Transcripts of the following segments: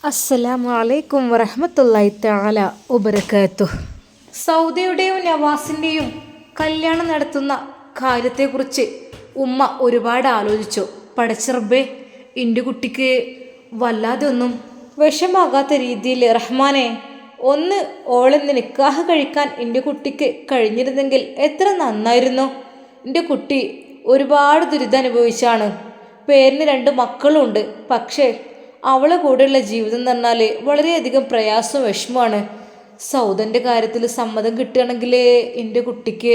അസ്സലാമു അലൈക്കും വറഹ്മത്തുള്ളാഹി തആല വബറകാതുഹു. സൗദയുടെയും നവാസിൻ്റെയും കല്യാണം നടത്തുന്ന കാര്യത്തെക്കുറിച്ച് ഉമ്മ ഒരുപാട് ആലോചിച്ചു. പടച്ചറബ്ബേ, എൻ്റെ കുട്ടിക്ക് വല്ലാതെ ഒന്നും വിഷമാകാത്ത രീതിയിൽ റഹ്മാനെ ഒന്ന് ഓളെന്ന് നിക്കാഹ് കഴിക്കാൻ എൻ്റെ കുട്ടിക്ക് കഴിഞ്ഞിരുന്നെങ്കിൽ എത്ര നന്നായിരുന്നു. എൻ്റെ കുട്ടി ഒരുപാട് ദുരിതമനുഭവിച്ചാണ്. പേരിന് 2 മക്കളുണ്ട്. പക്ഷേ അവളെ കൂടെയുള്ള ജീവിതം എന്ന് പറഞ്ഞാൽ വളരെയധികം പ്രയാസവും വിഷമമാണ്. സൗദൻ്റെ കാര്യത്തിൽ സമ്മതം കിട്ടുകയാണെങ്കിൽ എൻ്റെ കുട്ടിക്ക്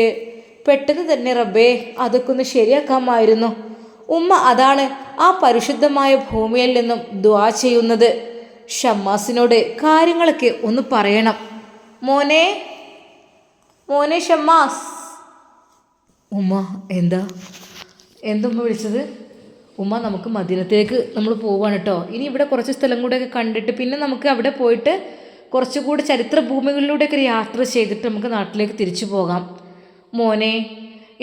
പെട്ടെന്ന് തന്നെ റബ്ബേ അതൊക്കെ ഒന്ന് ശരിയാക്കാമായിരുന്നു. ഉമ്മ അതാണ് ആ പരിശുദ്ധമായ ഭൂമിയിൽ നിന്നും ദുആ ചെയ്യുന്നത്. ഷമ്മാസിനോട് കാര്യങ്ങളൊക്കെ ഒന്ന് പറയണം. മോനെ മോനെ ഷമ്മാസ്. ഉമ്മ എന്താ ഉമ്മ വിളിച്ചത്? ഉമ്മ, നമുക്ക് മദീനത്തേക്ക് നമ്മൾ പോവാണ് കേട്ടോ. ഇനി ഇവിടെ കുറച്ച് സ്ഥലം കൂടെയൊക്കെ കണ്ടിട്ട് പിന്നെ നമുക്ക് അവിടെ പോയിട്ട് കുറച്ചുകൂടി ചരിത്ര ഭൂമികളിലൂടെയൊക്കെ ഒരു യാത്ര ചെയ്തിട്ട് നമുക്ക് നാട്ടിലേക്ക് തിരിച്ചു പോകാം. മോനെ,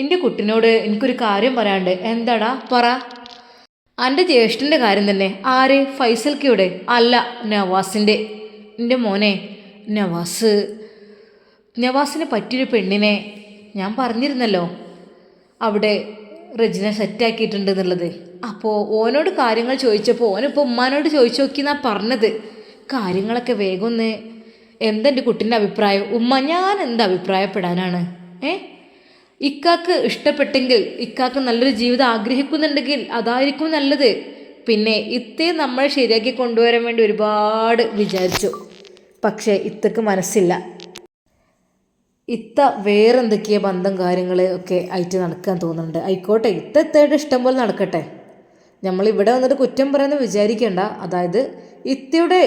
എൻ്റെ കുട്ടിനോട് എനിക്കൊരു കാര്യം പറയാണ്ട്. എന്താടാ പറ. എൻ്റെ ജ്യേഷ്ഠൻ്റെ കാര്യം തന്നെ. ആര്? ഫൈസൽക്കയുടെ? അല്ല, നവാസിൻ്റെ. എൻ്റെ മോനെ, നവാസിനെ പറ്റിയൊരു പെണ്ണിനെ ഞാൻ പറഞ്ഞിരുന്നല്ലോ അവിടെ റെജിനെ സെറ്റാക്കിയിട്ടുണ്ട് എന്നുള്ളത്. അപ്പോൾ ഓനോട് കാര്യങ്ങൾ ചോദിച്ചപ്പോൾ ഓനിപ്പോൾ ഉമ്മാനോട് ചോദിച്ചു നോക്കിയെന്നാ പറഞ്ഞത്. കാര്യങ്ങളൊക്കെ വേഗം ഒന്ന് എന്തെൻ്റെ കുട്ടീൻ്റെ അഭിപ്രായം? ഉമ്മ, ഞാൻ എന്ത് അഭിപ്രായപ്പെടാനാണ്? ഇക്കാക്ക് ഇഷ്ടപ്പെട്ടെങ്കിൽ, ഇക്കാക്ക് നല്ലൊരു ജീവിതം ആഗ്രഹിക്കുന്നുണ്ടെങ്കിൽ അതായിരിക്കും നല്ലത്. പിന്നെ ഇത്തേ നമ്മൾ ശരിയാക്കി കൊണ്ടുവരാൻ വേണ്ടി ഒരുപാട് വിചാരിച്ചു. പക്ഷേ ഇത്തക്ക് മനസ്സില്ല. ഇത്ത വേറെന്തൊക്കെയോ ബന്ധം കാര്യങ്ങൾ ഒക്കെ ആയിട്ട് നടക്കാൻ തോന്നുന്നുണ്ട്. ആയിക്കോട്ടെ, ഇത്തയുടെ ഇഷ്ടം പോലെ നടക്കട്ടെ. നമ്മളിവിടെ വന്നിട്ട് കുറ്റം പറയുന്നത് വിചാരിക്കേണ്ട. അതായത് ഇത്തയുടെ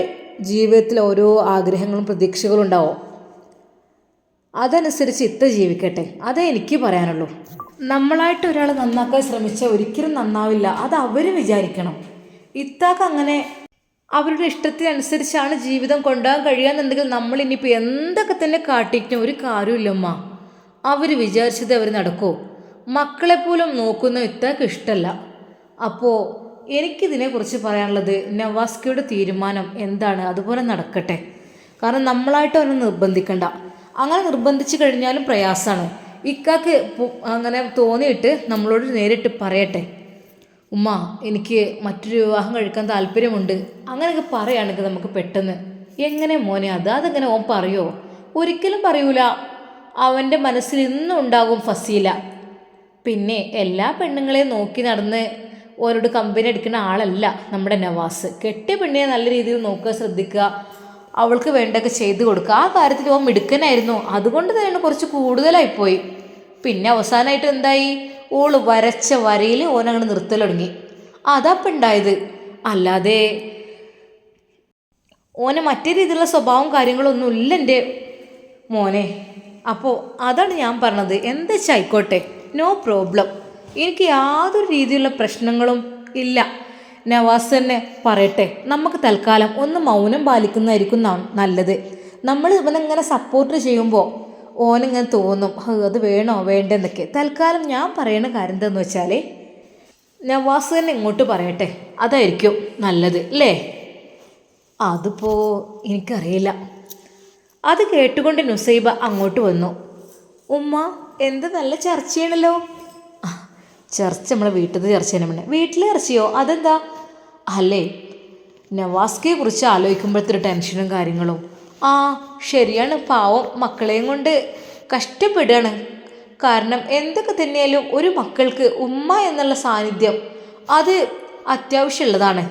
ജീവിതത്തിൽ ഓരോ ആഗ്രഹങ്ങളും പ്രതീക്ഷകളും ഉണ്ടാവും. അതനുസരിച്ച് ഇത്ത ജീവിക്കട്ടെ. അതേ എനിക്ക് പറയാനുള്ളൂ. നമ്മളായിട്ട് ഒരാൾ നന്നാക്കാൻ ശ്രമിച്ചാൽ ഒരിക്കലും നന്നാവില്ല. അത് അവർ വിചാരിക്കണം. ഇത്താക്ക് അങ്ങനെ അവരുടെ ഇഷ്ടത്തിനനുസരിച്ചാണ് ജീവിതം കൊണ്ടുപോകാൻ കഴിയാന്നുണ്ടെങ്കിൽ നമ്മളിനിപ്പോൾ എന്തൊക്കെ തന്നെ കാട്ടിയിട്ടും ഒരു കാര്യമില്ലമ്മ. അവർ വിചാരിച്ചത് അവർ നടക്കുമോ? മക്കളെപ്പോലും നോക്കുന്ന ഇത്താക്ക് ഇഷ്ടമല്ല. അപ്പോൾ എനിക്കിതിനെക്കുറിച്ച് പറയാനുള്ളത്, നവാസ്കയുടെ തീരുമാനം എന്താണ് അതുപോലെ നടക്കട്ടെ. കാരണം നമ്മളായിട്ട് അവനെ നിർബന്ധിക്കണ്ട. അങ്ങനെ നിർബന്ധിച്ച് കഴിഞ്ഞാലും പ്രയാസമാണ്. ഇക്കാക്ക് അങ്ങനെ തോന്നിയിട്ട് നമ്മളോട് നേരിട്ട് പറയട്ടെ, ഉമ്മ എനിക്ക് മറ്റൊരു വിവാഹം കഴിക്കാൻ താല്പര്യമുണ്ട്, അങ്ങനെയൊക്കെ പറയുകയാണെങ്കിൽ നമുക്ക് പെട്ടെന്ന്. എങ്ങനെ മോനെ അതെങ്ങനെ ഓൻ പറയുമോ? ഒരിക്കലും പറയൂല. അവൻ്റെ മനസ്സിൽ ഇന്നും ഉണ്ടാകും ഫസീല. പിന്നെ എല്ലാ പെണ്ണുങ്ങളെയും നോക്കി നടന്ന് ഓരോട് കമ്പനി എടുക്കുന്ന ആളല്ല നമ്മുടെ നവാസ്. കെട്ടിയ പെണ്ണിനെ നല്ല രീതിയിൽ നോക്കുക, ശ്രദ്ധിക്കുക, അവൾക്ക് വേണ്ടതൊക്കെ ചെയ്തു കൊടുക്കുക. ആ കാര്യത്തിൽ ഓൻ മിടുക്കനായിരുന്നു. അതുകൊണ്ട് തന്നെ കുറച്ച് കൂടുതലായിപ്പോയി. പിന്നെ അവസാനമായിട്ട് എന്തായി? ഓള് വരച്ച വരയിൽ ഓനങ്ങനെ നിർത്തൽ തുടങ്ങി. അതപ്പം ഉണ്ടായത്. അല്ലാതെ ഓന് മറ്റേ രീതിയിലുള്ള സ്വഭാവം കാര്യങ്ങളൊന്നും ഇല്ല എൻ്റെ മോനെ. അപ്പോൾ അതാണ് ഞാൻ പറഞ്ഞത്. എന്താ വെച്ചാൽ ആയിക്കോട്ടെ, നോ പ്രോബ്ലം. എനിക്ക് യാതൊരു രീതിയിലുള്ള പ്രശ്നങ്ങളും ഇല്ല. നവാസ് തന്നെ പറയട്ടെ. നമുക്ക് തൽക്കാലം ഒന്ന് മൗനം പാലിക്കുന്നതായിരിക്കും നല്ലത്. നമ്മൾ ഇവനെങ്ങനെ സപ്പോർട്ട് ചെയ്യുമ്പോൾ ഓനിങ്ങനെ തോന്നും അത് വേണോ വേണ്ടെന്നൊക്കെ. തൽക്കാലം ഞാൻ പറയുന്ന കാര്യം എന്താണെന്ന് വെച്ചാൽ നവാസ് തന്നെ ഇങ്ങോട്ട് പറയട്ടെ. അതായിരിക്കും നല്ലത് അല്ലേ? അതിപ്പോൾ എനിക്കറിയില്ല. അത് കേട്ടുകൊണ്ട് നുസൈബ അങ്ങോട്ട് വന്നു. ഉമ്മ, എന്ത് നല്ല ചർച്ചയാണല്ലോ. ചർച്ച നമ്മളെ വീട്ടിൽ നിന്ന് ചർച്ച ചെയ്യാൻ വേണ്ടി. വീട്ടിലെ ചർച്ചയോ? അതെന്താ? അല്ലേ, നവാസ്കയെ കുറിച്ച് ആലോചിക്കുമ്പോഴത്തെ ടെൻഷനും കാര്യങ്ങളും. ആ ശരിയാണ്, പാവം മക്കളെയും കൊണ്ട് കഷ്ടപ്പെടുകയാണ്. കാരണം എന്തൊക്കെ തന്നെയാലും ഒരു മക്കൾക്ക് ഉമ്മ എന്നുള്ള സാന്നിധ്യം അത് അത്യാവശ്യമുള്ളതാണ്.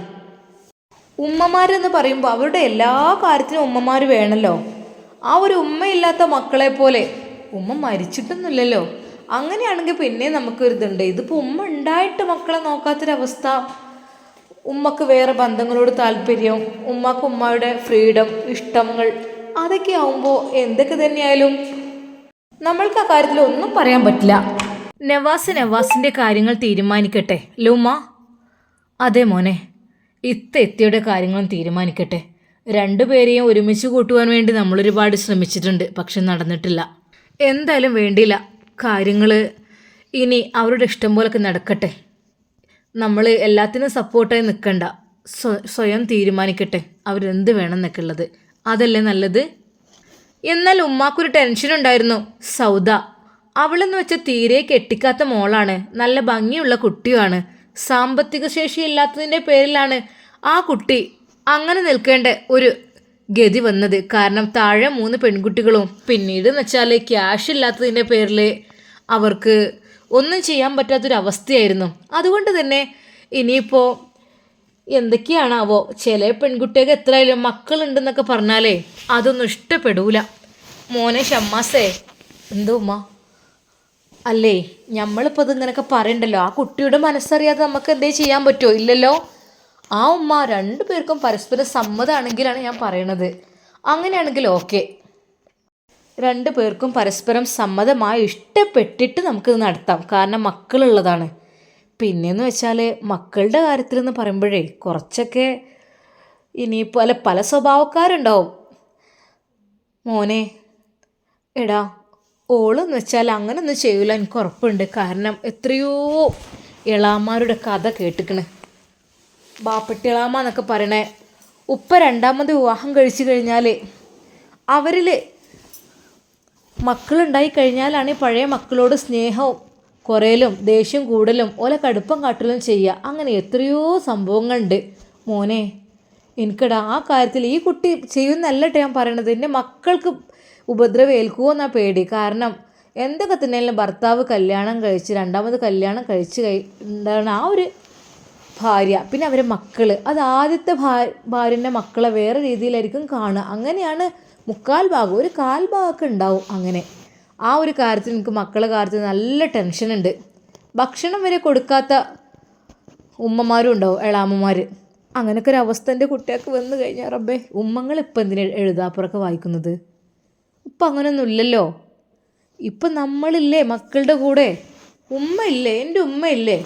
ഉമ്മമാരെന്ന് പറയുമ്പോൾ അവരുടെ എല്ലാ കാര്യത്തിനും ഉമ്മമാർ വേണമല്ലോ. ആ ഒരു ഉമ്മയില്ലാത്ത മക്കളെ പോലെ ഉമ്മ മരിച്ചിട്ടൊന്നുമില്ലല്ലോ. അങ്ങനെയാണെങ്കിൽ പിന്നെ നമുക്കൊരിതുണ്ട്. ഇതിപ്പോൾ ഉമ്മ ഉണ്ടായിട്ട് മക്കളെ നോക്കാത്തൊരവസ്ഥ. ഉമ്മക്ക് വേറെ ബന്ധങ്ങളോട് താല്പര്യം, ഉമ്മക്ക് ഉമ്മയുടെ ഫ്രീഡം, ഇഷ്ടങ്ങൾ, അതൊക്കെ ആവുമ്പോൾ എന്തൊക്കെ തന്നെയായാലും നമ്മൾക്ക് ആ കാര്യത്തിൽ ഒന്നും പറയാൻ പറ്റില്ല. നവാസിൻ്റെ കാര്യങ്ങൾ തീരുമാനിക്കട്ടെ ലൂമ്മ. അതെ മോനെ, എത്തിയുടെ കാര്യങ്ങളും തീരുമാനിക്കട്ടെ. 2 പേരെയും ഒരുമിച്ച് കൂട്ടുവാൻ വേണ്ടി നമ്മളൊരുപാട് ശ്രമിച്ചിട്ടുണ്ട്. പക്ഷെ നടന്നിട്ടില്ല. എന്തായാലും വേണ്ടിയില്ല. കാര്യങ്ങൾ ഇനി അവരുടെ ഇഷ്ടം പോലൊക്കെ നടക്കട്ടെ. നമ്മൾ എല്ലാത്തിനും സപ്പോർട്ടായി നിൽക്കണ്ട. സ്വയം തീരുമാനിക്കട്ടെ. അവരെന്ത് വേണം എന്നൊക്കെ ഉള്ളത്. അതല്ലേ നല്ലത്. എന്നാൽ ഉമ്മാക്കൊരു ടെൻഷൻ ഉണ്ടായിരുന്നു. സൗദ അവളെന്ന് വെച്ചാൽ തീരെ കെട്ടിക്കാത്ത മോളാണ്, നല്ല ഭംഗിയുള്ള കുട്ടിയുമാണ്. സാമ്പത്തിക ശേഷി ഇല്ലാത്തതിൻ്റെ പേരിലാണ് ആ കുട്ടി അങ്ങനെ നിൽക്കേണ്ട ഒരു ഗതി വന്നത്. കാരണം താഴെ 3 പെൺകുട്ടികളും പിന്നീട് എന്ന് വെച്ചാൽ ക്യാഷ് ഇല്ലാത്തതിൻ്റെ പേരിൽ അവർക്ക് ഒന്നും ചെയ്യാൻ പറ്റാത്തൊരവസ്ഥയായിരുന്നു. അതുകൊണ്ട് തന്നെ ഇനിയിപ്പോൾ എന്തൊക്കെയാണാവോ, ചില പെൺകുട്ടികൾക്ക് എത്രയായാലും മക്കളുണ്ടെന്നൊക്കെ പറഞ്ഞാലേ അതൊന്നും ഇഷ്ടപ്പെടൂല. മോനെ ഷമ്മാസേ. എന്തോ ഉമ്മ? അല്ലേ, നമ്മളിപ്പോൾ ഇതിങ്ങനെയൊക്കെ പറയണ്ടല്ലോ, ആ കുട്ടിയുടെ മനസ്സറിയാതെ നമുക്ക് എന്തേ ചെയ്യാൻ പറ്റുമോ? ഇല്ലല്ലോ. ആ ഉമ്മ 2 പേർക്കും പരസ്പരം സമ്മതമാണെങ്കിലാണ് ഞാൻ പറയണത്. അങ്ങനെയാണെങ്കിൽ ഓക്കെ, 2 പേർക്കും പരസ്പരം സമ്മതമായി ഇഷ്ടപ്പെട്ടിട്ട് നമുക്കിത് നടത്താം. കാരണം മക്കളുള്ളതാണ്. പിന്നെയെന്ന് വെച്ചാൽ മക്കളുടെ കാര്യത്തിലെന്ന് പറയുമ്പോഴേ കുറച്ചൊക്കെ ഇനിയിപ്പോൾ പല സ്വഭാവക്കാരുണ്ടാവും. മോനെ എടാ, ഓളെന്ന് വെച്ചാൽ അങ്ങനൊന്നും ചെയ്യൂല, എനിക്ക് ഉറപ്പുണ്ട്. കാരണം എത്രയോ ഇളാമാരുടെ കഥ കേട്ടിക്കണ്. ബാപ്പട്ടി ഇളാമ എന്നൊക്കെ പറയണേ, ഉപ്പ 2ാമത് വിവാഹം കഴിച്ചു കഴിഞ്ഞാൽ അവരിൽ മക്കളുണ്ടായി കഴിഞ്ഞാലാണ് പഴയ മക്കളോട് സ്നേഹവും കുറയലും ദേഷ്യം കൂടലും ഓലെ കടുപ്പം കാട്ടലും ചെയ്യുക. അങ്ങനെ എത്രയോ സംഭവങ്ങളുണ്ട് മോനെ. എനിക്കടാ ആ കാര്യത്തിൽ ഈ കുട്ടി ചെയ്യുന്നല്ലട്ടോ ഞാൻ പറയണത്. എൻ്റെ മക്കൾക്ക് ഉപദ്രവം ഏൽക്കുമോ എന്നാ പേടി. കാരണം എന്തൊക്കെ തന്നെയാലും ഭർത്താവ് കല്യാണം കഴിച്ച് 2ാമത് കല്യാണം കഴിച്ച് ഉണ്ടാകുന്ന ആ ഒരു ഭാര്യ, പിന്നെ അവരെ മക്കൾ, അത് ആദ്യത്തെ ഭാര്യൻ്റെ മക്കളെ വേറെ രീതിയിലായിരിക്കും കാണുക. അങ്ങനെയാണ് 1/4 ഭാഗം, ഒരു 1/4 ഭാഗമൊക്കെ ഉണ്ടാവും. അങ്ങനെ ആ ഒരു കാര്യത്തിൽ എനിക്ക് മക്കളെ കാര്യത്തിൽ നല്ല ടെൻഷനുണ്ട്. ഭക്ഷണം വരെ കൊടുക്കാത്ത ഉമ്മമാരും ഉണ്ടാവും, എളാമ്മമാർ. അങ്ങനെയൊക്കെ ഒരു അവസ്ഥ എൻ്റെ കുട്ടികൾക്ക് വന്നു കഴിഞ്ഞാൽ റബ്ബേ, ഉമ്മങ്ങൾ ഇപ്പം എന്തിനാ എഴുതാപ്പുറമൊക്കെ വായിക്കുന്നത്? ഇപ്പം അങ്ങനെയൊന്നും ഇല്ലല്ലോ. ഇപ്പം നമ്മളില്ലേ മക്കളുടെ കൂടെ, ഉമ്മ ഇല്ലേ, എൻ്റെ ഉമ്മ ഇല്ലേ.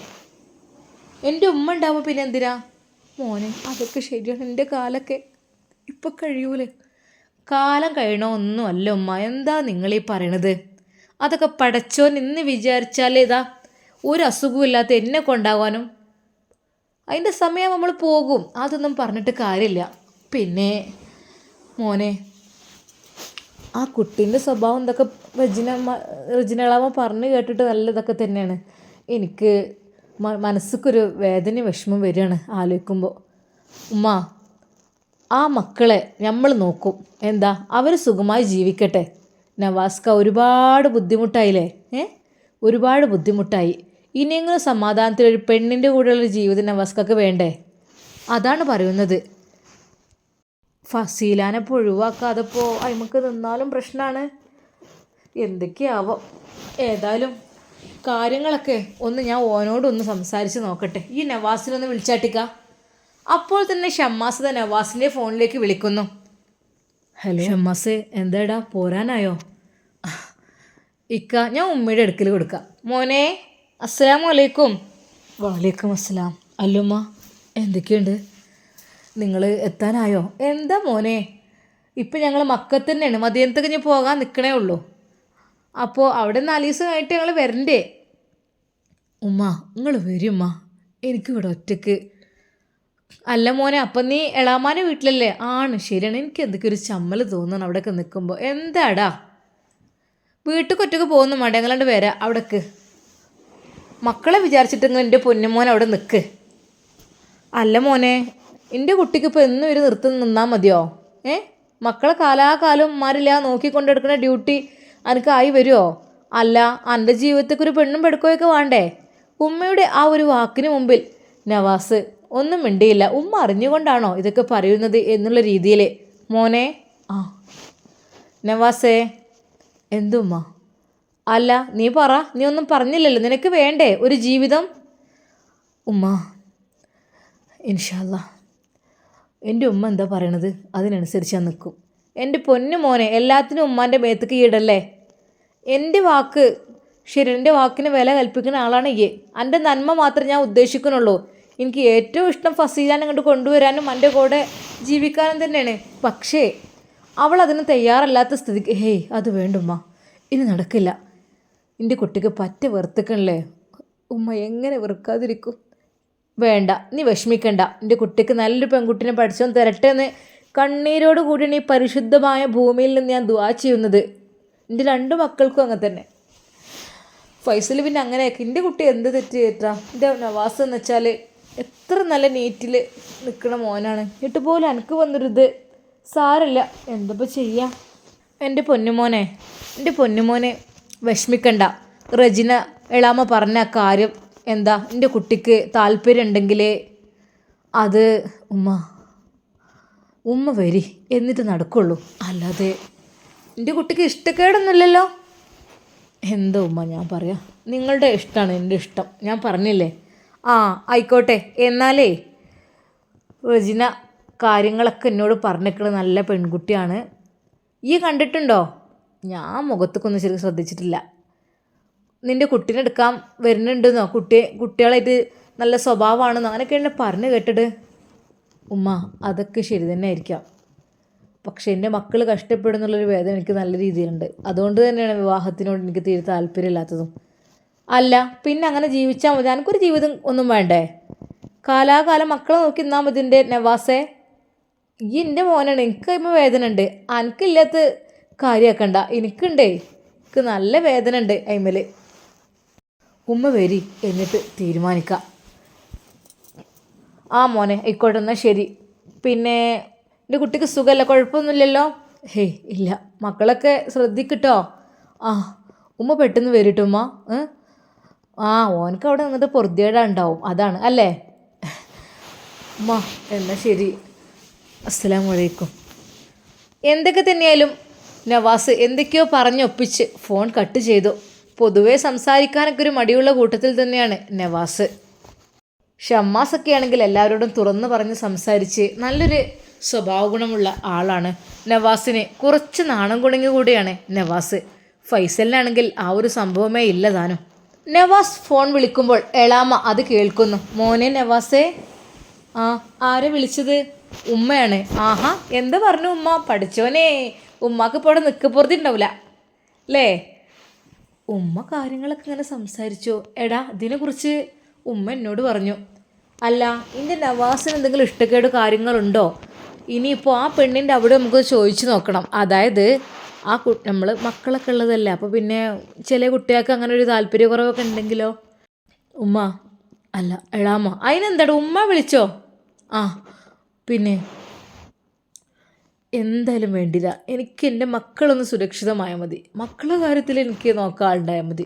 എൻ്റെ ഉമ്മ ഉണ്ടാവുമ്പോൾ പിന്നെ എന്തിനാ മോനെ? അതൊക്കെ ശരിയാണ്. എൻ്റെ കാലൊക്കെ ഇപ്പം കഴിയൂലേ. കാലം കഴിയണോ ഒന്നും അല്ല ഉമ്മ, എന്താ നിങ്ങളീ പറയണത്? അതൊക്കെ പടച്ചോൻ ഇന്ന് വിചാരിച്ചാൽ ഇതാ ഒരു അസുഖമില്ലാത്ത എന്നെ കൊണ്ടാകാനും അതിൻ്റെ സമയം നമ്മൾ പോകും. അതൊന്നും പറഞ്ഞിട്ട് കാര്യമില്ല. പിന്നെ മോനെ, ആ കുട്ടീൻ്റെ സ്വഭാവം എന്തൊക്കെ റജിനളാമ പറഞ്ഞു കേട്ടിട്ട് നല്ല ഇതൊക്കെ തന്നെയാണ്. എനിക്ക് മനസ്സിക്കൊരു വേദന വിഷമം വരികയാണ് ആലോചിക്കുമ്പോൾ. ഉമ്മ, ആ മക്കളെ നമ്മൾ നോക്കും. എന്താ, അവർ സുഖമായി ജീവിക്കട്ടെ. നവാസ്ക ഒരുപാട് ബുദ്ധിമുട്ടായില്ലേ? ഒരുപാട് ബുദ്ധിമുട്ടായി. ഇനിയെങ്കിലും സമാധാനത്തിൽ ഒരു പെണ്ണിൻ്റെ കൂടെയുള്ളൊരു ജീവിതം നവാസ്കക്ക് വേണ്ടേ? അതാണ് പറയുന്നത്. ഫസീലാനെപ്പോൾ ഒഴിവാക്കാതെപ്പോൾ അയിമക്ക് നിന്നാലും പ്രശ്നമാണ്. എന്തൊക്കെയാവോ. ഏതായാലും കാര്യങ്ങളൊക്കെ ഒന്ന് ഞാൻ ഓനോടൊന്ന് സംസാരിച്ച് നോക്കട്ടെ. ഈ നവാസിനൊന്ന് വിളിച്ചാട്ടിക്ക. അപ്പോൾ തന്നെ ഷമ്മാസ് നവാസിൻ്റെ ഫോണിലേക്ക് വിളിക്കുന്നു. ഹലോ ഷമ്മാസ്, എന്താടാ പോരാനായോ? ഇക്ക, ഞാൻ ഉമ്മയുടെ അടുക്കൽ കൊടുക്കാം. മോനെ, അസ്സലാമു അലൈക്കും. വലൈക്കും അസ്സലാം. അല്ലുമ്മ, എന്തൊക്കെയുണ്ട്? നിങ്ങൾ എത്താനായോ? എന്താ മോനെ, ഇപ്പം ഞങ്ങൾ മക്കത്ത് തന്നെയാണ്. മദീനത്ത് കഴിഞ്ഞ് പോകാൻ നിൽക്കണേ ഉള്ളൂ. അപ്പോൾ അവിടെ 4 ദിവസം കഴിഞ്ഞിട്ട് ഞങ്ങൾ വരണ്ടേ? ഉമ്മ, നിങ്ങൾ വരുമ്മ, എനിക്കിവിടെ ഒറ്റയ്ക്ക്. അല്ല മോനെ, അപ്പം നീ എളാമാൻ്റെ വീട്ടിലല്ലേ? ആണ്, ശരിയാണ്. എനിക്ക് എന്തൊക്കെ ഒരു ചമ്മൽ തോന്നണം അവിടെയൊക്കെ നിൽക്കുമ്പോൾ. എന്താടാ, വീട്ടിൽ ഒറ്റയ്ക്ക് പോകുന്നു വേണ്ട, ഞങ്ങളണ്ട് വരാം അവിടേക്ക്. മക്കളെ വിചാരിച്ചിട്ടെങ്കിൽ എൻ്റെ പൊന്നുമോൻ അവിടെ നിൽക്ക്. അല്ല മോനെ, എൻ്റെ കുട്ടിക്ക് ഇപ്പോൾ എന്നും ഒരു നിർത്തി നിന്നാൽ മതിയോ? മക്കളെ കാലാകാലം മാറില്ല നോക്കിക്കൊണ്ടെടുക്കുന്ന ഡ്യൂട്ടി എനിക്കായി വരുമോ? അല്ല, എൻ്റെ ജീവിതത്തേക്ക് ഒരു പെണ്ണും പെടുക്കുകയൊക്കെ വേണ്ടേ? ഉമ്മയുടെ ആ ഒരു വാക്കിന് മുമ്പിൽ നവാസ് ഒന്നും മിണ്ടിയില്ല. ഉമ്മ അറിഞ്ഞുകൊണ്ടാണോ ഇതൊക്കെ പറയുന്നത് എന്നുള്ള രീതിയിൽ. മോനെ, ആ നവാസേ. എന്തുമ്മ? അല്ല, നീ പറ. നീ ഒന്നും പറഞ്ഞില്ലല്ലോ. നിനക്ക് വേണ്ടേ ഒരു ജീവിതം? ഉമ്മ, ഇൻഷാ അല്ലാ എൻ്റെ ഉമ്മ എന്താ പറയണത് അതിനനുസരിച്ച് ഞാൻ നിൽക്കും. എൻ്റെ പൊന്നു മോനെ, എല്ലാത്തിനും ഉമ്മാൻ്റെ മേത്തേക്ക് ഈടല്ലേ. എൻ്റെ വാക്ക് ശരി, എൻ്റെ വാക്കിന് വില കൽപ്പിക്കുന്ന ആളാണ് ഈ. എൻ്റെ നന്മ മാത്രമേ ഞാൻ ഉദ്ദേശിക്കുന്നുള്ളൂ. എനിക്ക് ഏറ്റവും ഇഷ്ടം ഫസീലാനെ ഇങ്ങോട്ട് കൊണ്ടുവരാനും എൻ്റെ കൂടെ ജീവിക്കാനും തന്നെയാണ്. പക്ഷേ അവൾ അതിന് തയ്യാറല്ലാത്ത സ്ഥിതിക്ക് അത് വേണ്ടുമ്മ, ഇനി നടക്കില്ല. എൻ്റെ കുട്ടിക്ക് പറ്റ വെറുത്തിക്കണല്ലേ ഉമ്മ, എങ്ങനെ വെറുക്കാതിരിക്കും? വേണ്ട, നീ വിഷമിക്കണ്ട. എൻ്റെ കുട്ടിക്ക് നല്ലൊരു പെൺകുട്ടിനെ പഠിച്ചോന്ന് തരട്ടെ എന്ന് കണ്ണീരോട് കൂടിയാണ് ഈ പരിശുദ്ധമായ ഭൂമിയിൽ നിന്ന് ഞാൻ ദുആ ചെയ്യുന്നത്. എൻ്റെ 2 മക്കൾക്കും അങ്ങനെ തന്നെ. ഫൈസൽ പിന്നെ അങ്ങനെയൊക്കെ എൻ്റെ കുട്ടി എന്ത് തെറ്റ് ചെയ്തിട്ടാ? എൻ്റെ നവാസ് എന്ന് വെച്ചാൽ എത്ര നല്ല നീറ്റിൽ നിൽക്കണ മോനാണ്, എന്നിട്ട് പോലും എനിക്ക് വന്നൊരിത്. സാരല്ല, എന്തപ്പോൾ ചെയ്യാം. എൻ്റെ പൊന്നുമോനെ വിഷമിക്കണ്ട. റെജിന എളാമ പറഞ്ഞ കാര്യം എന്താ, എൻ്റെ കുട്ടിക്ക് താല്പര്യം ഉണ്ടെങ്കിൽ അത് ഉമ്മ വരി എന്നിട്ട് നടക്കുള്ളൂ. അല്ലാതെ എൻ്റെ കുട്ടിക്ക് ഇഷ്ടക്കേടൊന്നുമില്ലല്ലോ. എന്താ ഞാൻ പറയാം, നിങ്ങളുടെ ഇഷ്ടമാണ് എൻ്റെ ഇഷ്ടം, ഞാൻ പറഞ്ഞില്ലേ. ആയിക്കോട്ടെ. എന്നാലേ റെജിന കാര്യങ്ങളൊക്കെ എന്നോട് പറഞ്ഞിട്ടുള്ളത് നല്ല പെൺകുട്ടിയാണ്. ഈ കണ്ടിട്ടുണ്ടോ? ഞാൻ മുഖത്തൊക്കൊന്നും ശരിക്കും ശ്രദ്ധിച്ചിട്ടില്ല. നിൻ്റെ കുട്ടീനെ എടുക്കാൻ വരുന്നുണ്ടെന്നോ, കുട്ടികളായിട്ട് നല്ല സ്വഭാവമാണെന്നോ അങ്ങനെയൊക്കെയാണ് പറഞ്ഞു കേട്ടത്. അതൊക്കെ ശരി തന്നെ ആയിരിക്കാം. പക്ഷെ എൻ്റെ മക്കൾ കഷ്ടപ്പെടുന്നുള്ളൊരു വേദന എനിക്ക് നല്ല രീതിയിലുണ്ട്. അതുകൊണ്ട് തന്നെയാണ് വിവാഹത്തിനോട് എനിക്ക് തീരെ താല്പര്യമില്ലാത്തതും. അല്ല പിന്നെ അങ്ങനെ ജീവിച്ചാൽ മതി, എനിക്കൊരു ജീവിതം ഒന്നും വേണ്ടേ? കാലാകാലം മക്കളെ നോക്കി നിന്നാൽ മതി. എൻ്റെ നവാസേ, ഈ എൻ്റെ മോനാണ്, എനിക്ക് കഴിയുമ്പോൾ വേദന ഉണ്ട്. എനിക്കില്ലാത്ത കാര്യമാക്കണ്ട, എനിക്കുണ്ടേ, എനിക്ക് നല്ല വേദന ഉണ്ട് അയിമൽ. വരി എന്നിട്ട് തീരുമാനിക്കാം. മോനെ ആയിക്കോട്ടെ, എന്നാൽ ശരി. പിന്നെ എൻ്റെ കുട്ടിക്ക് സുഖമല്ല, കുഴപ്പമൊന്നുമില്ലല്ലോ? ഇല്ല. മക്കളൊക്കെ ശ്രദ്ധിക്കട്ടോ. പെട്ടെന്ന് വരിട്ടുമ്മ. ഓനക്ക് അവിടെ നിന്നിട്ട് പൊറുതിയേടാണ്ടാവും, അതാണ് അല്ലേ? എന്നാൽ ശരി, അസ്സലാമു അലൈക്കും. എന്തൊക്കെ തന്നെയായാലും നവാസ് എന്തൊക്കെയോ പറഞ്ഞൊപ്പിച്ച് ഫോൺ കട്ട് ചെയ്തു. പൊതുവേ സംസാരിക്കാനൊക്കെ ഒരു മടിയുള്ള കൂട്ടത്തിൽ തന്നെയാണ് നവാസ്. ഷമ്മാസൊക്കെ ആണെങ്കിൽ എല്ലാവരോടും തുറന്നു പറഞ്ഞ് സംസാരിച്ച് നല്ലൊരു സ്വഭാവ ഗുണമുള്ള ആളാണ്. നവാസിന് കുറച്ച് നാണം കുണങ്ങി കൂടിയാണ് നവാസ്. ഫൈസലിനാണെങ്കിൽ ആ ഒരു സംഭവമേ ഇല്ല താനും. നവാസ് ഫോൺ വിളിക്കുമ്പോൾ എളാമ അത് കേൾക്കുന്നു. മോനെ നവാസേ. ആരെ വിളിച്ചത്? ഉമ്മയാണ്. എന്താ പറഞ്ഞു ഉമ്മ? പഠിച്ചോനെ, ഉമ്മക്ക് ഇപ്പോൾ അവിടെ നിൽക്കപ്പുറത്തി ഉണ്ടാവില്ല അല്ലേ? ഉമ്മ കാര്യങ്ങളൊക്കെ ഇങ്ങനെ സംസാരിച്ചു. എടാ ഇതിനെക്കുറിച്ച് ഉമ്മ എന്നോട് പറഞ്ഞു. അല്ല, എൻ്റെ നവാസിന് എന്തെങ്കിലും ഇഷ്ടക്കേട് കാര്യങ്ങളുണ്ടോ? ഇനിയിപ്പോൾ ആ പെണ്ണിൻ്റെ അവിടെ നമുക്ക് ചോദിച്ചു നോക്കണം. അതായത് നമ്മൾ മക്കളൊക്കെ ഉള്ളതല്ലേ, അപ്പോൾ പിന്നെ ചില കുട്ടികൾക്ക് അങ്ങനെ ഒരു താല്പര്യക്കുറവൊക്കെ ഉണ്ടെങ്കിലോ? അല്ല എളാമ. അതിനെന്താടാ, ഉമ്മ വിളിച്ചോ? പിന്നെ എന്തായാലും വേണ്ടില്ല, എനിക്ക് എൻ്റെ മക്കളൊന്ന് സുരക്ഷിതമായാൽ മതി. മക്കളുടെ കാര്യത്തിൽ എനിക്ക് നോക്കാൻ ആളുണ്ടായാൽ മതി.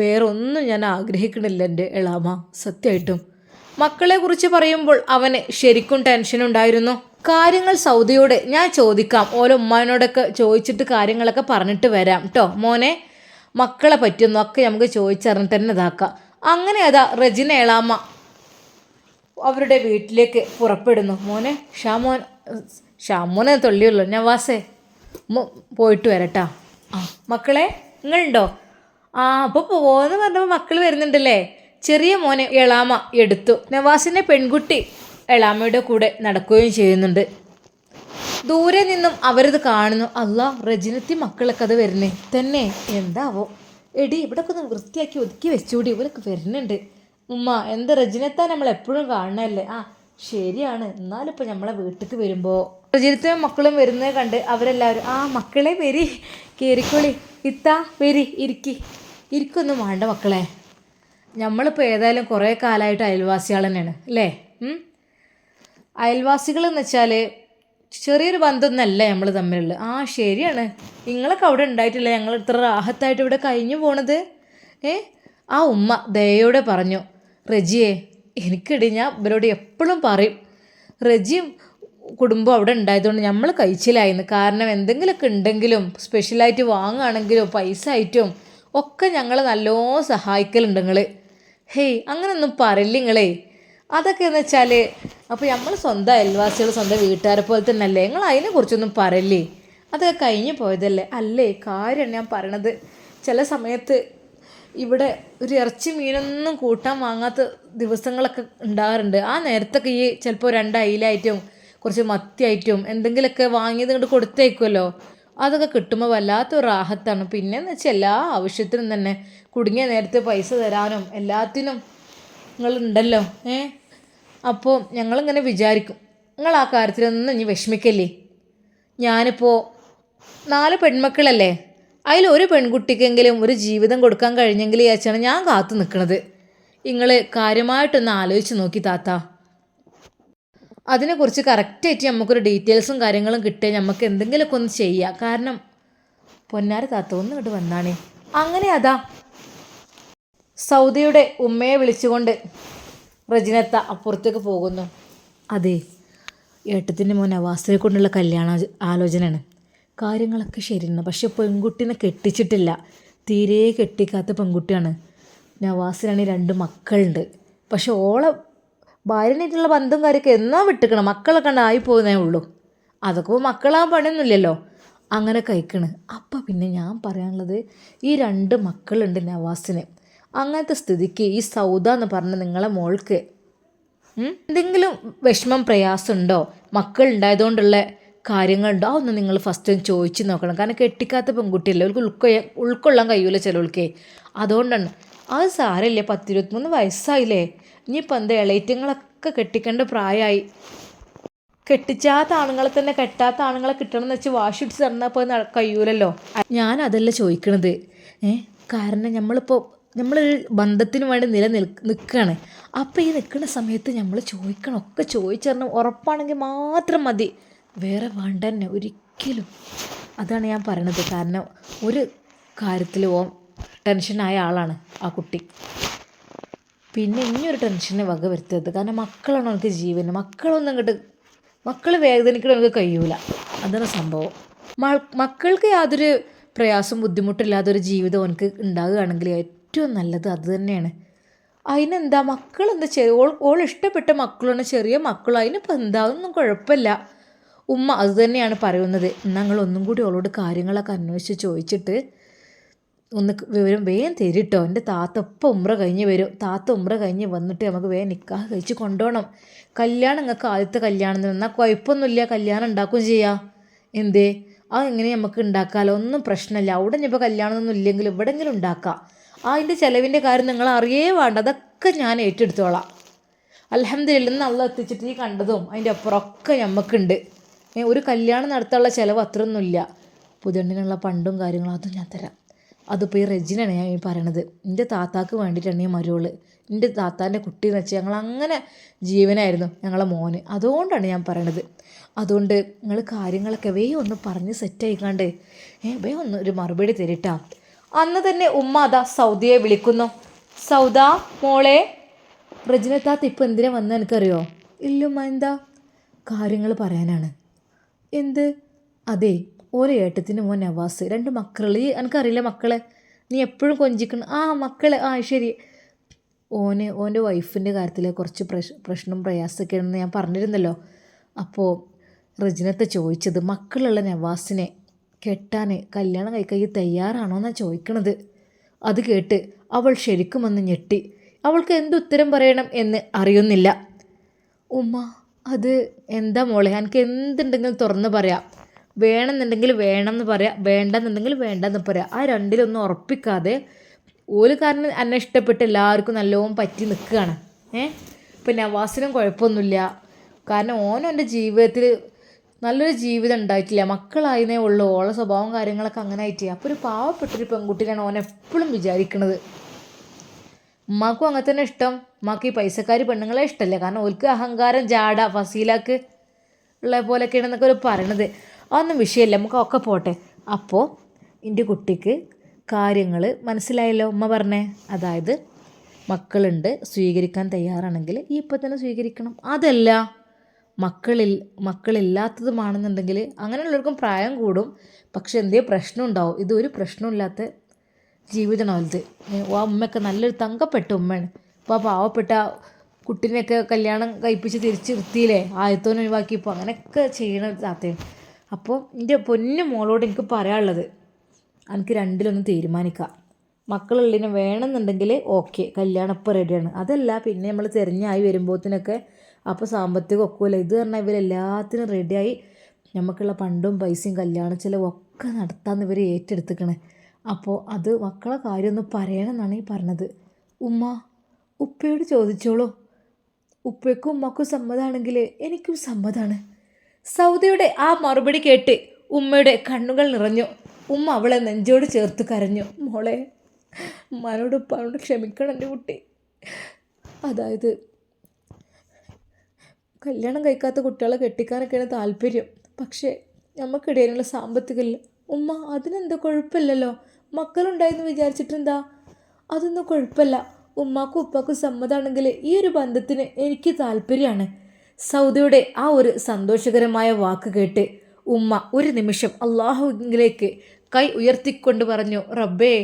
വേറെ ഒന്നും ഞാൻ ആഗ്രഹിക്കണില്ല എൻ്റെ എളാമ, സത്യമായിട്ടും. മക്കളെക്കുറിച്ച് പറയുമ്പോൾ അവന് ശരിക്കും ടെൻഷനുണ്ടായിരുന്നു. കാര്യങ്ങൾ സൗദിയോട് ഞാൻ ചോദിക്കാം, ഓരോ ഉമ്മാനോടൊക്കെ ചോദിച്ചിട്ട് കാര്യങ്ങളൊക്കെ പറഞ്ഞിട്ട് വരാം കേട്ടോ മോനെ. മക്കളെ പറ്റിയൊന്നൊക്കെ നമുക്ക് ചോദിച്ചറിഞ്ഞിട്ട് തന്നെ ഇതാക്കാം. അങ്ങനെ അതാ റെജിന എളാമ അവരുടെ വീട്ടിലേക്ക് പുറപ്പെടുന്നു. മോനെ ഷാമോനെ തൊള്ളിയുള്ളൂ. നവാസേ പോയിട്ട് വരട്ടാ. മക്കളെ നിങ്ങളുണ്ടോ? അപ്പോൾ പോകുമെന്ന് പറഞ്ഞപ്പോൾ മക്കൾ വരുന്നുണ്ടല്ലേ? ചെറിയ മോനെ എളാമ എടുത്തു. നവാസിൻ്റെ പെൺകുട്ടി എളാമയുടെ കൂടെ നടക്കുകയും ചെയ്യുന്നുണ്ട്. ദൂരെ നിന്നും അവരത് കാണുന്നു. അല്ലാ, റെജിനത്തി മക്കളൊക്കെ അത് വരുന്നേ തന്നെ. എന്താവോ എടി, ഇവിടെയൊക്കെ ഒന്ന് വൃത്തിയാക്കി ഒതുക്കി വെച്ചുകൂടി, ഇവരൊക്കെ വരുന്നുണ്ട്. എന്താ റെജിനത്താൻ നമ്മൾ എപ്പോഴും കാണണല്ലേ? ശരിയാണ്. എന്നാലിപ്പോൾ നമ്മളെ വീട്ടിലേക്ക് വരുമ്പോൾ റെജിനത്തും മക്കളും വരുന്നത് കണ്ട് അവരെല്ലാവരും മക്കളെ വരി, കയറിക്കോളി, ഇത്താ വരി, ഇരിക്കൊന്നും വേണ്ട മക്കളെ. നമ്മളിപ്പോൾ ഏതായാലും കുറേ കാലമായിട്ട് അയൽവാസികൾ തന്നെയാണ് അല്ലേ? അയൽവാസികൾ എന്ന് വെച്ചാൽ ചെറിയൊരു ബന്ധമൊന്നല്ല നമ്മൾ തമ്മിലുള്ളത്. ശരിയാണ്, നിങ്ങളൊക്കെ അവിടെ ഉണ്ടായിട്ടില്ല ഞങ്ങൾ ഇത്ര റാഹത്തായിട്ട് ഇവിടെ കഴിഞ്ഞു പോണത്. ഉമ്മ ദയോടെ പറഞ്ഞു. റെജിയെ, എനിക്കിടി ഞാൻ ഇവരോട് എപ്പോഴും പറയും, റെജിയും കുടുംബം അവിടെ ഉണ്ടായതുകൊണ്ട് നമ്മൾ കഴിച്ചിലായിരുന്നു. കാരണം എന്തെങ്കിലുമൊക്കെ ഉണ്ടെങ്കിലും സ്പെഷ്യലായിട്ട് വാങ്ങുകയാണെങ്കിലും പൈസ ആയിട്ടും ഒക്കെ ഞങ്ങൾ നല്ലോണം സഹായിക്കലുണ്ട് നിങ്ങൾ. അങ്ങനെയൊന്നും പറയില്ല നിങ്ങളെ. അതൊക്കെ എന്ന് വെച്ചാൽ അപ്പോൾ നമ്മൾ സ്വന്തം അയൽവാസികൾ സ്വന്തം വീട്ടുകാരെ പോലെ തന്നെ അല്ലേ? നിങ്ങൾ അതിനെക്കുറിച്ചൊന്നും പറയില്ലേ? അതൊക്കെ കഴിഞ്ഞു പോയതല്ലേ? അല്ലേ, കാര്യമാണ് ഞാൻ പറയണത്. ചില സമയത്ത് ഇവിടെ ഒരു ഇറച്ചി മീനൊന്നും കൂട്ടാൻ വാങ്ങാത്ത ദിവസങ്ങളൊക്കെ ഉണ്ടാകാറുണ്ട്. ആ നേരത്തൊക്കെ ഈ ചിലപ്പോൾ 2 അയിലായിട്ടും കുറച്ച് മത്തിയായിട്ടും എന്തെങ്കിലുമൊക്കെ വാങ്ങിയത് ഇങ്ങോട്ട് കൊടുത്തേക്കുമല്ലോ. അതൊക്കെ കിട്ടുമ്പോൾ വല്ലാത്തൊരു റാഹത്താണ്. പിന്നെയെന്ന് വെച്ചാൽ എല്ലാ ആവശ്യത്തിനും തന്നെ കുടുങ്ങിയ നേരത്ത് പൈസ തരാനും എല്ലാത്തിനും നിങ്ങളുണ്ടല്ലോ. അപ്പോൾ ഞങ്ങളിങ്ങനെ വിചാരിക്കും, നിങ്ങൾ ആ കാര്യത്തിലൊന്നും ഇനി വിഷമിക്കല്ലേ. ഞാനിപ്പോൾ 4 പെൺമക്കളല്ലേ, അതിലൊരു പെൺകുട്ടിക്കെങ്കിലും ഒരു ജീവിതം കൊടുക്കാൻ കഴിഞ്ഞെങ്കിൽ വിചാരിച്ചാണ് ഞാൻ കാത്തു നിൽക്കുന്നത്. നിങ്ങൾ കാര്യമായിട്ടൊന്ന് ആലോചിച്ച് നോക്കി താത്ത. അതിനെക്കുറിച്ച് കറക്റ്റായിട്ട് നമുക്കൊരു ഡീറ്റെയിൽസും കാര്യങ്ങളും കിട്ടുക, നമുക്ക് എന്തെങ്കിലുമൊക്കെ ഒന്ന് ചെയ്യാം. കാരണം പൊന്നാര താത്ത ഒന്ന് ഇങ്ങോട്ട് വന്നാണേ. അങ്ങനെ അതാ സൗദയുടെ ഉമ്മയെ വിളിച്ചുകൊണ്ട് റജിനത്ത അപ്പുറത്തേക്ക് പോകുന്നു. അതെ, ഏട്ടത്തിൻ്റെ മോൻ നവാസിനെ കൊണ്ടുള്ള കല്യാണ ആലോചനയാണ്. കാര്യങ്ങളൊക്കെ ശരിയാണ്, പക്ഷെ പെൺകുട്ടീനെ കെട്ടിച്ചിട്ടില്ല. തീരെ കെട്ടിക്കാത്ത പെൺകുട്ടിയാണ്. നവാസിനാണെങ്കിൽ 2 മക്കളുണ്ട്. പക്ഷെ ഓളെ ഭാര്യനായിട്ടുള്ള ബന്ധം കാര്യമൊക്കെ എന്നോ വിട്ടിക്കണം. മക്കളൊക്കെ ഉണ്ടായി പോകുന്നേ ഉള്ളൂ. അതൊക്കെ മക്കളാൻ പണിയൊന്നുമില്ലല്ലോ. അങ്ങനെ കഴിക്കണ്. അപ്പം പിന്നെ ഞാൻ പറയാനുള്ളത്, ഈ 2 മക്കളുണ്ട് നവാസിന്. അങ്ങനത്തെ സ്ഥിതിക്ക് ഈ സൗദ എന്ന് പറഞ്ഞ നിങ്ങളെ മോൾക്ക് എന്തെങ്കിലും വിഷമം പ്രയാസമുണ്ടോ, മക്കൾ ഉണ്ടായതുകൊണ്ടുള്ള കാര്യങ്ങളുണ്ടോ, അതൊന്ന് നിങ്ങൾ ഫസ്റ്റ് ചോദിച്ച് നോക്കണം. കാരണം കെട്ടിക്കാത്ത പെൺകുട്ടിയല്ലേ, അവർക്ക് ഉൾക്കൊള്ളാൻ കഴിയൂല ചിലവൾക്കേ. അതുകൊണ്ടാണ്. അത് സാരമില്ല, 10-23 വയസ്സായില്ലേ. ഇനിയിപ്പോൾ എന്താ, ഇളയറ്റങ്ങളൊക്കെ കെട്ടിക്കേണ്ട പ്രായമായി. കെട്ടിച്ചാത്ത ആണുങ്ങളെ തന്നെ കെട്ടാത്ത ആണുങ്ങളെ കിട്ടണം എന്ന് വെച്ച് വാശി പിടിച്ച് തന്നപ്പോൾ കഴിയൂലല്ലോ. ഞാൻ അതല്ല ചോദിക്കണത്. കാരണം നമ്മളൊരു ബന്ധത്തിന് വേണ്ടി നിൽക്കുകയാണ്. അപ്പോൾ ഈ നിൽക്കുന്ന സമയത്ത് നമ്മൾ ചോദിക്കണം, ഒക്കെ ചോദിച്ചറിഞ്ഞ് ഉറപ്പാണെങ്കിൽ മാത്രം മതി, വേറെ വേണ്ട തന്നെ ഒരിക്കലും. അതാണ് ഞാൻ പറയണത്. കാരണം ഒരു കാര്യത്തിൽ ടെൻഷനായ ആളാണ് ആ കുട്ടി. പിന്നെ ഇനിയൊരു ടെൻഷനെ വക വരുത്തരുത്. കാരണം മക്കളാണ് എനിക്ക് ജീവൻ. മക്കൾ വേദനിക്കണം എനിക്ക് കഴിയൂല. അതാണ് സംഭവം. മക്കൾക്ക് യാതൊരു പ്രയാസം ബുദ്ധിമുട്ടില്ലാതൊരു ജീവിതം എനിക്ക് ഉണ്ടാകുകയാണെങ്കിൽ ഏറ്റവും നല്ലത് അത് തന്നെയാണ്. അതിനെന്താ, മക്കളെന്താ ഓൾ ഇഷ്ടപ്പെട്ട മക്കളാണ്, ചെറിയ മക്കളും, അതിനിപ്പോൾ എന്താ, അതൊന്നും കുഴപ്പമില്ല. ഉമ്മ അത് തന്നെയാണ് പറയുന്നത്. ഞങ്ങൾ ഒന്നും കൂടി അവളോട് കാര്യങ്ങളൊക്കെ അന്വേഷിച്ച് ചോദിച്ചിട്ട് ഒന്ന് വിവരം വേഗം തരിട്ടോ. എൻ്റെ താത്ത ഇപ്പം ഉംറ കഴിഞ്ഞ് വരും. താത്ത ഉംറ കഴിഞ്ഞ് വന്നിട്ട് നമുക്ക് വേഗം നിക്കാഹ് കഴിച്ച് കൊണ്ടുപോകണം. കല്യാണം നിങ്ങൾക്ക് ആദ്യത്തെ കല്യാണം എന്നാൽ കുഴപ്പമൊന്നുമില്ല, കല്യാണം ഉണ്ടാക്കുകയും ചെയ്യാം. എന്തേ, അതെങ്ങനെ നമുക്ക് ഉണ്ടാക്കാമല്ലോ, ഒന്നും പ്രശ്നമില്ല. അവിടെ ഇനിയിപ്പോൾ കല്യാണമൊന്നും ഇല്ലെങ്കിലും എവിടെയെങ്കിലും ഉണ്ടാക്കാം. അതിൻ്റെ ചിലവിൻ്റെ കാര്യം നിങ്ങൾ അറിയേ വേണ്ട, അതൊക്കെ ഞാൻ ഏറ്റെടുത്തോളാം. അൽഹംദുലില്ലാ അള്ളാഹ് എത്തിച്ചിട്ട് ഈ കണ്ടതും അതിൻ്റെ അപ്പുറമൊക്കെ നമുക്കുണ്ട്. ഒരു കല്യാണം നടത്താനുള്ള ചിലവ് അത്രയൊന്നുമില്ല. പുതിയണ്ണിനുള്ള പണ്ടും കാര്യങ്ങളും അതും ഞാൻ തരാം. അതിപ്പോൾ ഈ റെജിനാണ് ഞാൻ ഈ പറയണത്. എൻ്റെ താത്താക്ക് വേണ്ടിയിട്ടാണ് ഈ മരുവൾ. എൻ്റെ താത്താൻ്റെ കുട്ടി എന്ന് വെച്ചാൽ ഞങ്ങൾ അങ്ങനെ ജീവനായിരുന്നു ഞങ്ങളെ മോന്. അതുകൊണ്ടാണ് ഞാൻ പറയണത്. അതുകൊണ്ട് നിങ്ങൾ കാര്യങ്ങളൊക്കെ വേഗം ഒന്ന് പറഞ്ഞ് സെറ്റായിക്കാണ്ട് വേഗം ഒന്ന് ഒരു മറുപടി തരിട്ടാ. അന്ന് തന്നെ ഉമ്മ അതാ സൗദിയെ വിളിക്കുന്നു. സൗദ മോളെ, റെജിന താത്ത ഇപ്പം എന്തിനാ വന്നത് എനിക്കറിയോ? ഇല്ലുമ്മ, എന്താ? കാര്യങ്ങൾ പറയാനാണ്. എന്ത്? അതെ, ഓരോ ഏട്ടത്തിൻ്റെ മോൻ നവാസ്, 2 മക്കൾ. എനിക്കറിയില്ല മക്കളെ, നീ എപ്പോഴും കൊഞ്ചിക്കണം. ആ മക്കളെ, ആ ശരി. ഓൻ്റെ വൈഫിൻ്റെ കാര്യത്തിൽ കുറച്ച് പ്രശ്നം പ്രയാസമൊക്കെ ആണെന്ന് ഞാൻ പറഞ്ഞിരുന്നല്ലോ. അപ്പോൾ റെജിനത്തെ ചോദിച്ചത് മക്കളുള്ള നവാസിനെ കെട്ടാൻ കല്യാണം കഴിക്കാൻ തയ്യാറാണോ എന്നാണ് ചോദിക്കണത്. അത് കേട്ട് അവൾ ശരിക്കും വന്ന് ഞെട്ടി. അവൾക്ക് എന്തുത്തരം പറയണം എന്ന് അറിയുന്നില്ല. ഉമ്മ, അത് എന്താ മോളെ, എനിക്ക് എന്തുണ്ടെങ്കിലും തുറന്ന് പറയാം. വേണമെന്നുണ്ടെങ്കിൽ വേണം എന്ന് പറയാം, വേണ്ടെന്നുണ്ടെങ്കിൽ വേണ്ടെന്ന് പറയാം. ആ രണ്ടിലൊന്നും ഉറപ്പിക്കാതെ ഒരു കാരണം എന്നെ ഇഷ്ടപ്പെട്ട് എല്ലാവർക്കും നല്ലോണം പറ്റി നിൽക്കുകയാണ്. ഇപ്പം നവാസിനും കുഴപ്പമൊന്നുമില്ല. കാരണം ഓനും എൻ്റെ ജീവിതത്തിൽ നല്ലൊരു ജീവിതം ഉണ്ടായിട്ടില്ല. മക്കളായതേ ഉള്ളൂ. ഓളെ സ്വഭാവം കാര്യങ്ങളൊക്കെ അങ്ങനെ ആയിട്ട്. അപ്പോൾ ഒരു പാവപ്പെട്ടൊരു പെൺകുട്ടിയാണ് ഓൻ എപ്പോഴും വിചാരിക്കുന്നത്. ഉമ്മാക്കും അങ്ങനെ തന്നെ ഇഷ്ടം. ഉമ്മാക്ക് ഈ പൈസക്കാരി പെണ്ണുങ്ങളെ ഇഷ്ടമല്ല. കാരണം ഓൾക്ക് അഹങ്കാരം, ജാട, ഫസീലാക്ക് ഉള്ള പോലെയൊക്കെയാണെന്നൊക്കെ ഒരു പറയണത്. അതൊന്നും വിഷയമല്ല, നമുക്ക് ഒക്കെ പോട്ടെ. അപ്പോൾ എൻ്റെ കുട്ടിക്ക് കാര്യങ്ങൾ മനസ്സിലായല്ലോ ഉമ്മ പറഞ്ഞേ. അതായത് മക്കളുണ്ട്, സ്വീകരിക്കാൻ തയ്യാറാണെങ്കിൽ ഈ ഇപ്പം തന്നെ സ്വീകരിക്കണം. അതല്ല മക്കളില്ലാത്തതുമാണെന്നുണ്ടെങ്കിൽ അങ്ങനെയുള്ളവർക്കും പ്രായം കൂടും, പക്ഷെ എന്തേ പ്രശ്നം ഉണ്ടാവും. ഇതൊരു പ്രശ്നമില്ലാത്ത ജീവിതമാണോ ഇത്. ആ ഉമ്മയൊക്കെ നല്ലൊരു തങ്കപ്പെട്ട ഉമ്മയാണ്. അപ്പോൾ ആ പാവപ്പെട്ട കുട്ടീനെയൊക്കെ കല്യാണം കഴിപ്പിച്ച് തിരിച്ചിരുത്തിയില്ലേ, ആയത്തോനെ ഒഴിവാക്കിയപ്പോൾ അങ്ങനെയൊക്കെ ചെയ്യണ താത്തയാണ്. അപ്പോൾ എൻ്റെ പൊന്നു മോളോട് എനിക്ക് പറയാനുള്ളത്, എനിക്ക് രണ്ടിലൊന്നും തീരുമാനിക്കാം. മക്കളുള്ളതിനെ വേണമെന്നുണ്ടെങ്കിൽ ഓക്കെ, കല്യാണം ഇപ്പോൾ റെഡിയാണ്. അതല്ല പിന്നെ നമ്മൾ തിരഞ്ഞായി വരുമ്പോഴത്തേനൊക്കെ അപ്പോൾ സാമ്പത്തികം ഒക്കുമല്ലോ. ഇത് പറഞ്ഞാൽ ഇവരെല്ലാത്തിനും റെഡിയായി നമുക്കുള്ള പണ്ടും പൈസയും കല്യാണ ചിലവും ഒക്കെ നടത്താമെന്ന് ഇവർ ഏറ്റെടുത്തിക്കണേ. അപ്പോൾ അത് മക്കളെ കാര്യമൊന്ന് പറയണമെന്നാണ് ഈ പറഞ്ഞത്. ഉമ്മ, ഉപ്പയോട് ചോദിച്ചോളൂ. ഉപ്പയ്ക്കും ഉമ്മക്കും സമ്മതമാണെങ്കിൽ എനിക്കും സമ്മതമാണ്. സൗദയുടെ ആ മറുപടി കേട്ട് ഉമ്മയുടെ കണ്ണുകൾ നിറഞ്ഞു. ഉമ്മ അവളെ നെഞ്ചോട് ചേർത്ത് കരഞ്ഞു. മോളെ, ഉമ്മാനോട് ഉപ്പാനോട് ക്ഷമിക്കണം എൻ്റെ കുട്ടി. അതായത് കല്യാണം കഴിക്കാത്ത കുട്ടികളെ കെട്ടിക്കാനൊക്കെയാണ് താല്പര്യം. പക്ഷേ നമുക്കിടയിലുള്ള സാമ്പത്തികമില്ല. ഉമ്മ, അതിനെന്താ, കുഴപ്പമില്ലല്ലോ. മക്കളുണ്ടായെന്ന് വിചാരിച്ചിട്ടെന്താ? അതൊന്നും കുഴപ്പമില്ല. ഉമ്മാക്കും ഉപ്പാക്കും സമ്മതമാണെങ്കിൽ ഈ ഒരു ബന്ധത്തിന് എനിക്ക് താല്പര്യമാണ്. സൗദയുടെ ആ ഒരു സന്തോഷകരമായ വാക്ക് കേട്ട് ഉമ്മ ഒരു നിമിഷം അള്ളാഹുവിലേക്ക് കൈ ഉയർത്തിക്കൊണ്ട് പറഞ്ഞു, റബ്ബേ,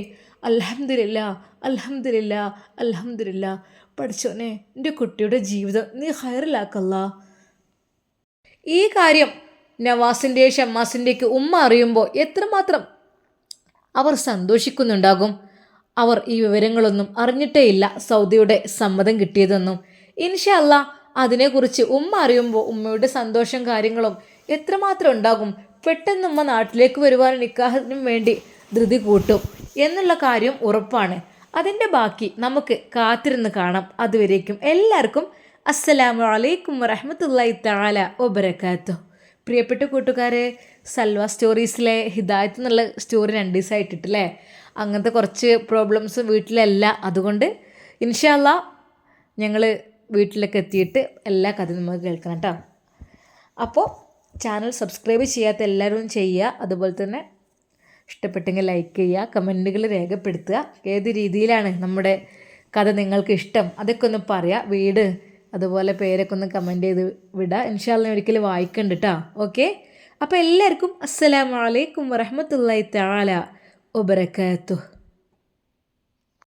അൽഹംദുലില്ലാ, അൽഹംദുലില്ലാ, അൽഹംദുലില്ലാ. പഠിച്ചോനെ, എൻ്റെ കുട്ടിയുടെ ജീവിതം നീ ഹൈറിലാക്കല്ലാ. ഈ കാര്യം നവാസിൻ്റെ ഷമ്മാസിൻ്റെക്ക് ഉമ്മ അറിയുമ്പോൾ എത്രമാത്രം അവർ സന്തോഷിക്കുന്നുണ്ടാകും. അവർ ഈ വിവരങ്ങളൊന്നും അറിഞ്ഞിട്ടേയില്ല സൗദിയുടെ സമ്മതം കിട്ടിയതെന്നും. ഇൻഷാ അല്ലാ അതിനെക്കുറിച്ച് ഉമ്മ അറിയുമ്പോൾ ഉമ്മയുടെ സന്തോഷം കാര്യങ്ങളും എത്രമാത്രം ഉണ്ടാകും. പെട്ടെന്ന് ഉമ്മ നാട്ടിലേക്ക് വരുവാൻ നിക്കാഹിനും വേണ്ടി ധൃതി കൂട്ടും എന്നുള്ള കാര്യം ഉറപ്പാണ്. അതിൻ്റെ ബാക്കി നമുക്ക് കാത്തിരുന്ന് കാണാം. അതുവരേക്കും എല്ലാവർക്കും അസ്സലാമു അലൈക്കും വറഹ്മത്തുള്ളാഹി തആല വബറകാതുഹു. പ്രിയപ്പെട്ട കൂട്ടുകാരെ, സൽവ സ്റ്റോറീസിലെ ഹിദായത്ത് എന്നുള്ള സ്റ്റോറി 2 ദിവസമായിട്ടില്ലേ, അങ്ങനത്തെ കുറച്ച് പ്രോബ്ലംസ് വീട്ടിലല്ല. അതുകൊണ്ട് ഇൻഷാ അല്ലാ ഞങ്ങൾ വീട്ടിലൊക്കെ എത്തിയിട്ട് എല്ലാ കഥയും നമുക്ക് കേൾക്കണം കേട്ടോ. അപ്പോൾ ചാനൽ സബ്സ്ക്രൈബ് ചെയ്യാത്ത എല്ലാവരും ചെയ്യുക. അതുപോലെ തന്നെ ഇഷ്ടപ്പെട്ടെങ്കിൽ ലൈക്ക് ചെയ്യുക, കമൻറ്റുകൾ രേഖപ്പെടുത്തുക. ഏത് രീതിയിലാണ് നമ്മുടെ കഥ നിങ്ങൾക്ക് ഇഷ്ടം അതൊക്കെ ഒന്ന് പറയുക. വീട് അതുപോലെ പേരൊക്കെ ഒന്ന് കമൻറ്റ് ചെയ്ത് വിടുക. ഇൻഷാ അല്ലാ ഒരിക്കലും വായിക്കണ്ട കേട്ടോ. ഓക്കെ, അപ്പോൾ എല്ലാവർക്കും അസ്സലാമു അലൈക്കും വറഹ്മത്തുള്ളാഹി തആല വബറകാതുഹു.